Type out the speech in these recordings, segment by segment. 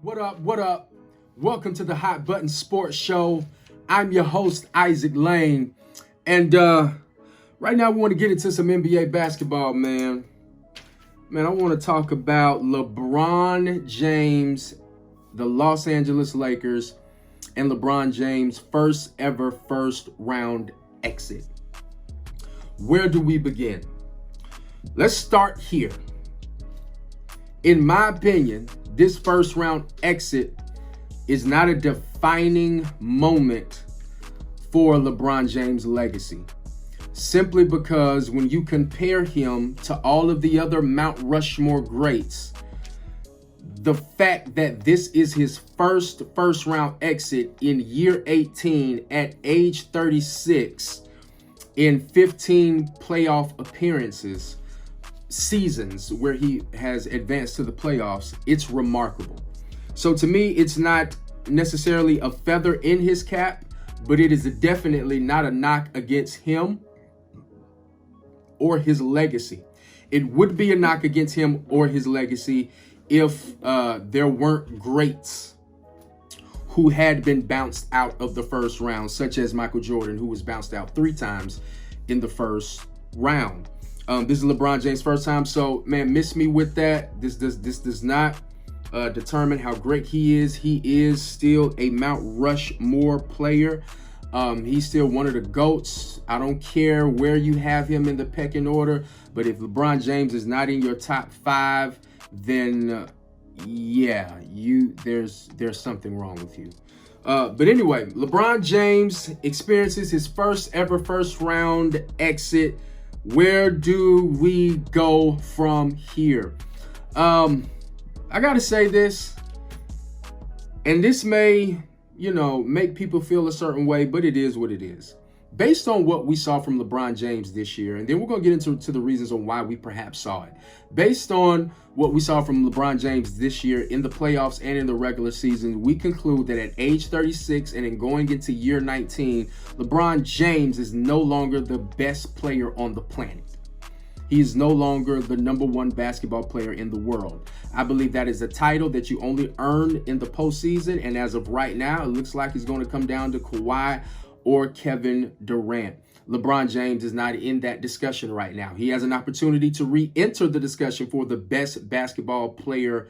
What up? What up? Welcome to the Hot Button Sports Show. I'm your host, Isaac Lane. And right now we want to get into some NBA basketball, man. I want to talk about LeBron James, the Los Angeles Lakers, and LeBron James' first ever first round exit. Where do we begin? Let's start here. In my opinion, this first round exit is not a defining moment for LeBron James' legacy. Simply because when you compare him to all of the other Mount Rushmore greats, the fact that this is his first round exit in year 18 at age 36 in 15 playoff appearances, seasons where he has advanced to the playoffs, it's remarkable. So to me, it's not necessarily a feather in his cap, but it is definitely not a knock against him or his legacy. It would be a knock against him or his legacy if there weren't greats who had been bounced out of the first round, such as Michael Jordan, who was bounced out 3 times in the first round. This is LeBron James' first time, so man, miss me with that. This does not determine how great he is. He is still a Mount Rushmore player. He's still one of the GOATs. I don't care where you have him in the pecking order, but if LeBron James is not in your top 5, then yeah, there's something wrong with you. But anyway, LeBron James experiences his first ever first round exit. Where do we go from here? I gotta say this, and this may, make people feel a certain way, but it is what it is. Based on what we saw from LeBron James this year, and then we're going to get into the reasons on why we perhaps saw it. Based on what we saw from LeBron James this year in the playoffs and in the regular season, we conclude that at age 36 and in going into year 19, LeBron James is no longer the best player on the planet. He is no longer the number 1 basketball player in the world. I believe that is a title that you only earn in the postseason, and as of right now, it looks like it's going to come down to Kawhi or Kevin Durant. LeBron James is not in that discussion right now. He has an opportunity to re-enter the discussion for the best basketball player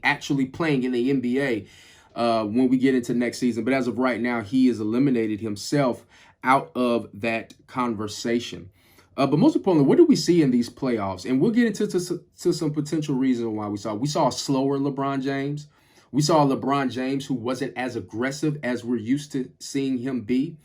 actually playing in the NBA when we get into next season. But as of right now, he has eliminated himself out of that conversation. But most importantly, what do we see in these playoffs? And we'll get into some potential reasons why we saw a slower LeBron James. We saw a LeBron James who wasn't as aggressive as we're used to seeing him be.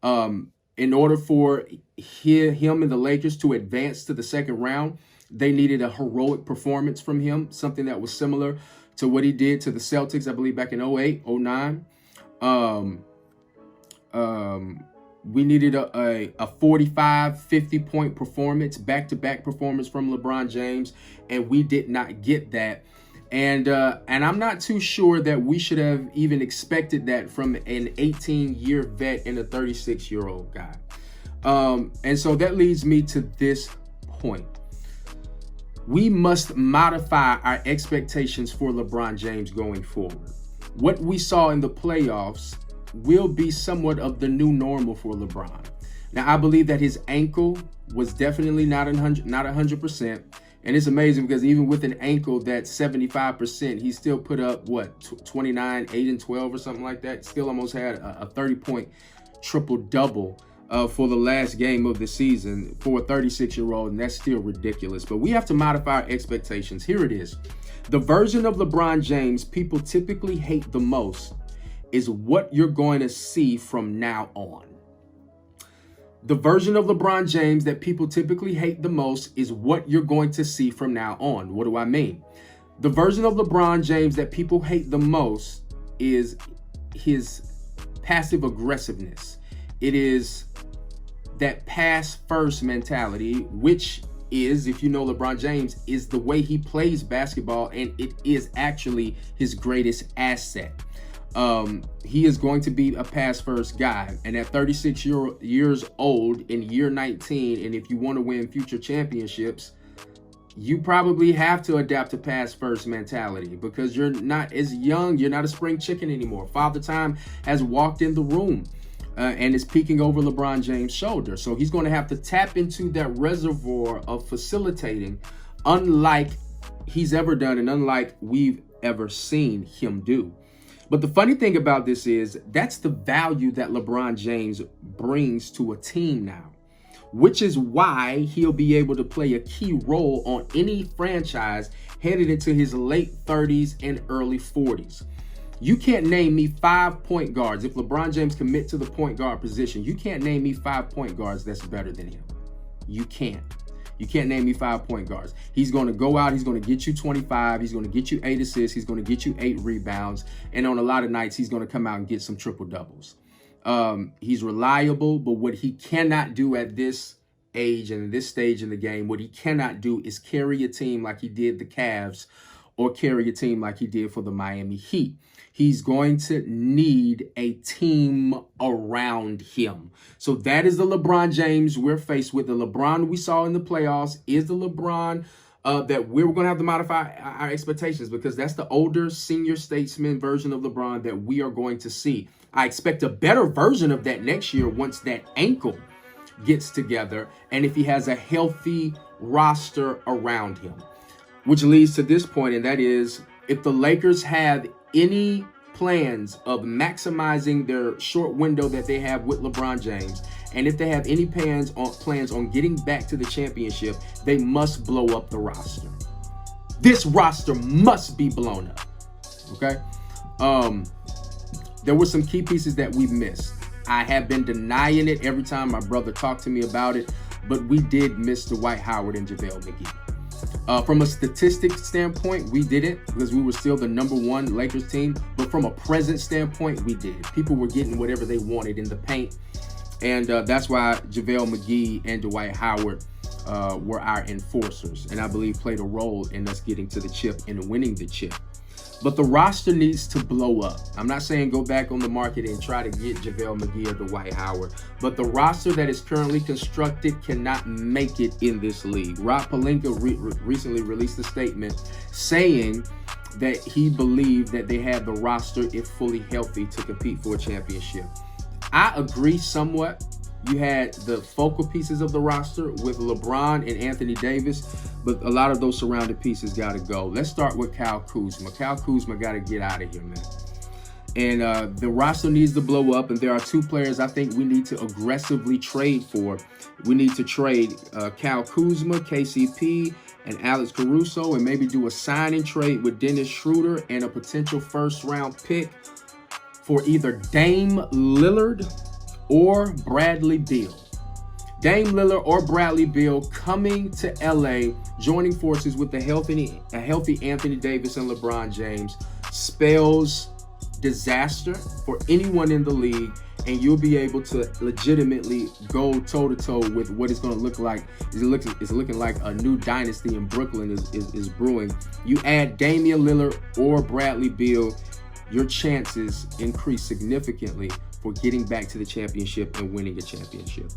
In order for him and the Lakers to advance to the second round, they needed a heroic performance from him, something that was similar to what he did to the Celtics, I believe, back in 08, 09. We needed a 45, 50-point performance, back-to-back performance from LeBron James, and we did not get that. And I'm not too sure that we should have even expected that from an 18-year vet and a 36-year-old guy. And so that leads me to this point. We must modify our expectations for LeBron James going forward. What we saw in the playoffs will be somewhat of the new normal for LeBron. Now, I believe that his ankle was definitely not 100%. And it's amazing because even with an ankle that's 75%, he still put up, 29, 8, and 12 or something like that. Still almost had a 30-point triple-double for the last game of the season for a 36-year-old, and that's still ridiculous. But we have to modify our expectations. Here it is. The version of LeBron James people typically hate the most is what you're going to see from now on. The version of LeBron James that people typically hate the most is what you're going to see from now on. What do I mean? The version of LeBron James that people hate the most is his passive aggressiveness. It is that pass first mentality, which is, if you know LeBron James, is the way he plays basketball, and it is actually his greatest asset. He is going to be a pass first guy. And at 36 years old in year 19, and if you want to win future championships, you probably have to adapt to pass first mentality because you're not as young. You're not a spring chicken anymore. Father Time has walked in the room and is peeking over LeBron James' shoulder. So he's going to have to tap into that reservoir of facilitating, unlike he's ever done and unlike we've ever seen him do. But the funny thing about this is that's the value that LeBron James brings to a team now, which is why he'll be able to play a key role on any franchise headed into his late 30s and early 40s. You can't name me 5 point guards. If LeBron James commit to the point guard position, you can't name me 5 point guards that's better than him. You can't. You can't name me 5 point guards. He's going to go out. He's going to get you 25. He's going to get you 8 assists. He's going to get you 8 rebounds. And on a lot of nights, he's going to come out and get some triple doubles. He's reliable, but what he cannot do at this age and this stage in the game, what he cannot do is carry a team like he did the Cavs or carry a team like he did for the Miami Heat. He's going to need a team around him. So that is the LeBron James we're faced with. The LeBron we saw in the playoffs is the LeBron that we're going to have to modify our expectations, because that's the older senior statesman version of LeBron that we are going to see. I expect a better version of that next year once that ankle gets together and if he has a healthy roster around him, which leads to this point, and that is if the Lakers have any plans of maximizing their short window that they have with LeBron James, and if they have any plans on getting back to the championship, they must blow up the roster. This roster must be blown up. Okay? There were some key pieces that we missed. I have been denying it every time my brother talked to me about it, but we did miss Dwight Howard and JaVale McGee. From a statistics standpoint, we didn't, because we were still the #1 Lakers team. But from a present standpoint, we did. People were getting whatever they wanted in the paint. And that's why JaVale McGee and Dwight Howard were our enforcers, and I believe played a role in us getting to the chip and winning the chip. But the roster needs to blow up. I'm not saying go back on the market and try to get JaVale McGee or Dwight Howard, but the roster that is currently constructed cannot make it in this league. Rob Pelinka recently released a statement saying that he believed that they had the roster, if fully healthy, to compete for a championship. I agree somewhat. You had the focal pieces of the roster with LeBron and Anthony Davis, but a lot of those surrounding pieces got to go. Let's start with Kyle Kuzma. Kyle Kuzma got to get out of here, man. And the roster needs to blow up, and there are 2 players I think we need to aggressively trade for. We need to trade Kyle Kuzma, KCP, and Alex Caruso, and maybe do a signing trade with Dennis Schroeder and a potential first-round pick for either Dame Lillard or Bradley Beal. Dame Lillard or Bradley Beal coming to LA, joining forces with a healthy Anthony Davis and LeBron James spells disaster for anyone in the league, and you'll be able to legitimately go toe-to-toe with what it's going to look like. It's looking like a new dynasty in Brooklyn is brewing. You add Damian Lillard or Bradley Beal, your chances increase significantly for getting back to the championship and winning a championship.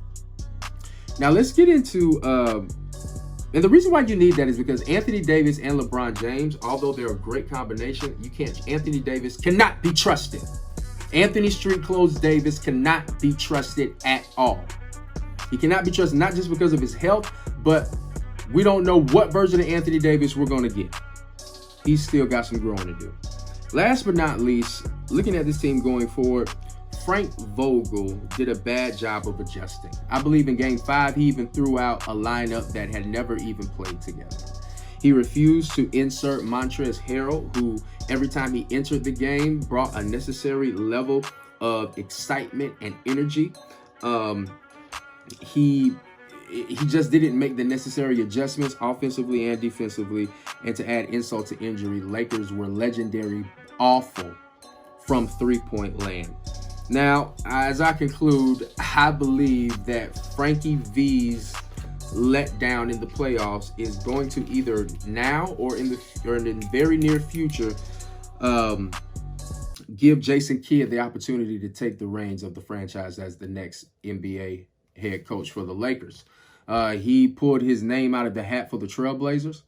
Now let's get into, and the reason why you need that is because Anthony Davis and LeBron James, although they're a great combination, Anthony Davis cannot be trusted. Anthony Street Clothes Davis cannot be trusted at all. He cannot be trusted, not just because of his health, but we don't know what version of Anthony Davis we're going to get. He's still got some growing to do. Last but not least, looking at this team going forward, Frank Vogel did a bad job of adjusting. I believe in Game 5, he even threw out a lineup that had never even played together. He refused to insert Montrezl Harrell, who every time he entered the game brought a necessary level of excitement and energy. He just didn't make the necessary adjustments offensively and defensively. And to add insult to injury, Lakers were legendary awful from three-point land. Now, as I conclude, I believe that Franky V's letdown in the playoffs is going to either now or in the very near future give Jason Kidd the opportunity to take the reins of the franchise as the next NBA head coach for the Lakers. He pulled his name out of the hat for the Trailblazers.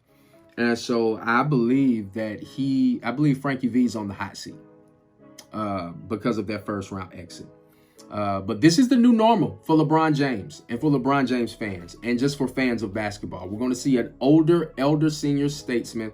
And so I believe Franky V's on the hot seat because of that first round exit. But this is the new normal for LeBron James and for LeBron James fans and just for fans of basketball. We're going to see an elder senior statesman.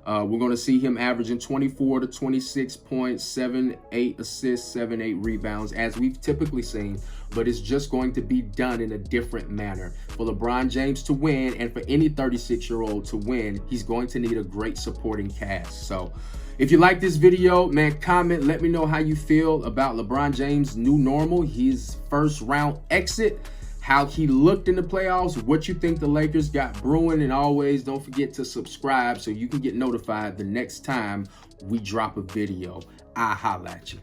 We're going to see him averaging 24 to 26 points, 7-8 assists, 7-8 rebounds, as we've typically seen. But it's just going to be done in a different manner. For LeBron James to win and for any 36-year-old to win, he's going to need a great supporting cast. So if you like this video, man, comment. Let me know how you feel about LeBron James' new normal, his first round exit, how he looked in the playoffs, what you think the Lakers got brewing, and always don't forget to subscribe so you can get notified the next time we drop a video. I'll holla at you.